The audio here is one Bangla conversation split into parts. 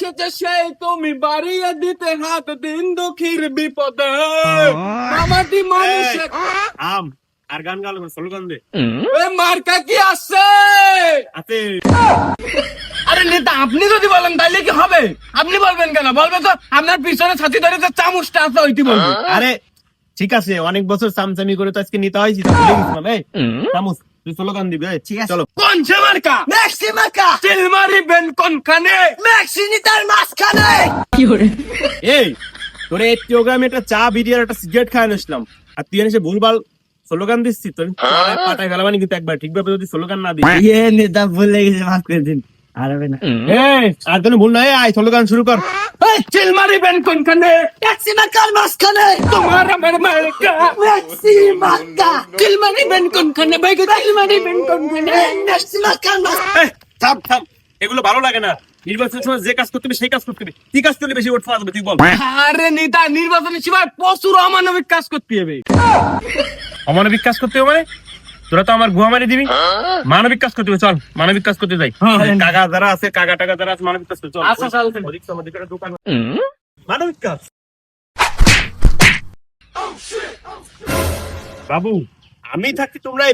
এসেছে সেই তুমি বাড়িয়ে দিতে হাত দিন দুঃখীর বিপদে মামাটি মানুষ আম আর গান গালো স্লোগান দে মার্কা কি আছে আছে। আরে নেতা আপনি যদি বলেন তাইলে কি হবে? আপনি বলবেন কেন? বলবে তো আপনার পিছনে ছাতি ধরে যে চামচটা আছে ওইটি বলবে। আরে ঠিক আছে, অনেক বছর চামচামি করে তো আজকে নিতে হয়েছি, ভুলে গেছিলাম। এই চামচ তুই স্লোগান দিবি। ঠিক আছে চলো। কোন সে মার্কা? মেক্সি মার্কা। চিল মারিবেন কোনখানে? মেক্সি নিতার মাঝখানে। এই তোরে এই প্রোগ্রামে একটা চা বিড়ি আর একটা সিগারেট খায় আসলাম, আর তুই এসে ভুলভাল স্লোগান দিচ্ছিস। তোর পাটায় ফেলাবানি কিন্তু একবার ঠিকভাবে যদি স্লোগান না দিস। নেতা ভুলে গেছে, মাফ করে দিন। আর হবে না। আর কোনো ভুল নাই, আয় স্লোগান শুরু কর। চিল মারিবেন কোনখানে? মেক্সি মার্কার মাঝখানে। তোমার আমার মার্কা মেক্সি মার্কা। চিল মারিবেন কোনখানে? ভাই চিল মারিবেন কোনখানে? মেক্সি মার্কার মাঝখানে। থাম থাম, এগুলো ভালো লাগে না। নির্বাচনের সময় যে কাজ করতে হবে সেই কাজ করতে হবে। কি কাজ করলে বেশি ভোট পাওয়া যাবে তুই বল। আরে নেতা নির্বাচনের সময় প্রচুর অমানবিক কাজ করতে হবে। অমানবিক কাজ করতে হবে মানে? তোরা তো আমার গুয়া মারি দিবি। মানবিক কাজ করতে হবে, চল মানবিক কাজ করতে যাই। কাকা যারা আছে, কাকা টাকা যারা আছে, মানবিক কাজ করতে চল। আচ্ছা চল। ওদিক তো আমাদের একটা দোকান, মানবিক কাজ। বাবু আমি থাকি, তোমরা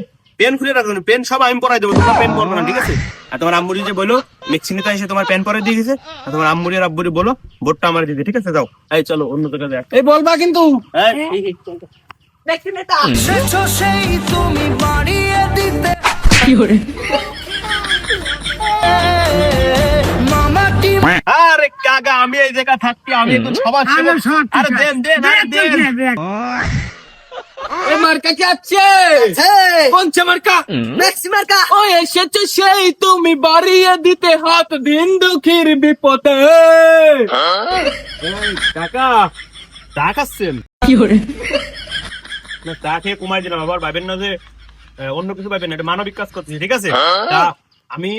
পেন খুলে রাখো। পেন সব আমি পরাই দেবো, তোমরা পেন পরবো না, ঠিক আছে? আর তোমার আম্মুরি যে বলো মেক্সিনিতা এসে তোমার পেন পরে দিয়ে গেছে, আর তোমার আম্মুরি আর আব্বুরি বলো ভোটটা আমার দিতে, ঠিক আছে? যাও, এই চলো অন্য জায়গায় যাই। এই বলবা কিন্তু। মেক্সি নেতা। শেষ সেই তুমি বাড়িয়ে দিতে। মামাটি। আরে কাকা আমি এই জায়গা থাকতে আমি একটু সবার আরে দেন দেন আরে দেন। এই মার্কা কি আছে? কোন সে মার্কা? মেক্সি মার্কা। ও এসেছে সেই তুমি বাড়িয়ে দিতে হাত দিন দুঃখীর বিপদে। কাকা চা খাচ্ছেন? না চা খেয়ে কমাই দিলাম, আবার ভাবেন না যে অন্য কিছু ভাবেন না, এটা মানবিক কাজ করতেছি, ঠিক আছে? তা আমি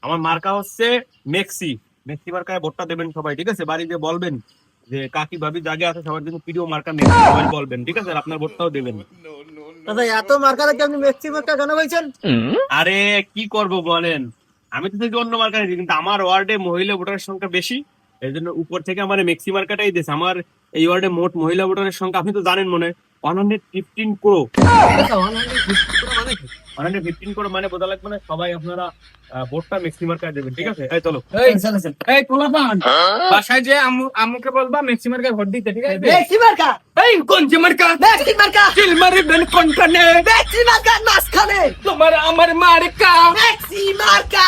আমার মার্কা হচ্ছে মেক্সি। মেক্সি মার্কায় ভোটটা দেবেন সবাই, ঠিক আছে? বাড়িতে বলবেন যে কাকি ভাবি জায়গা আছে সবার জন্য প্রিয় মার্কা মেক্সি, সবাই বলবেন, ঠিক আছে? আর আপনার ভোটটাও দেবেন। দাদা এত মার্কা রেখে আপনি মেক্সি মার্কা কেন বলছেন? আরে কি করব বলেন, আমি তো থেকে অন্য মার্কা নিয়েছি, কিন্তু আমার ওয়ার্ডে মহিলা ভোটারের সংখ্যা বেশি, এই জন্য উপর থেকে আমার মেক্সি মার্কাটাই দিয়েছে। আমার এই ওয়ার্ডে মোট মহিলা ভোটারের সংখ্যা আপনি তো জানেন মনে হয় 115 crore। 115 crore মানে বোঝা লাগবে না? সবাই আপনারা ভোটটা মেক্সি মার্কায় দেবেন, ঠিক আছে? এই চলো। এই পোলাপান বাসায় যে আম্মুকে বলবা মেক্সি মার্কায় ভোট দিতে, ঠিক আছে? মেক্সি মার্কা। এই কোন সে মার্কা? মেক্সি মার্কা। চিল মারিবেন কোনখানে? মেক্সি মার্কার মাঝখানে। তোমার আমার মার্কা মেক্সি মার্কা।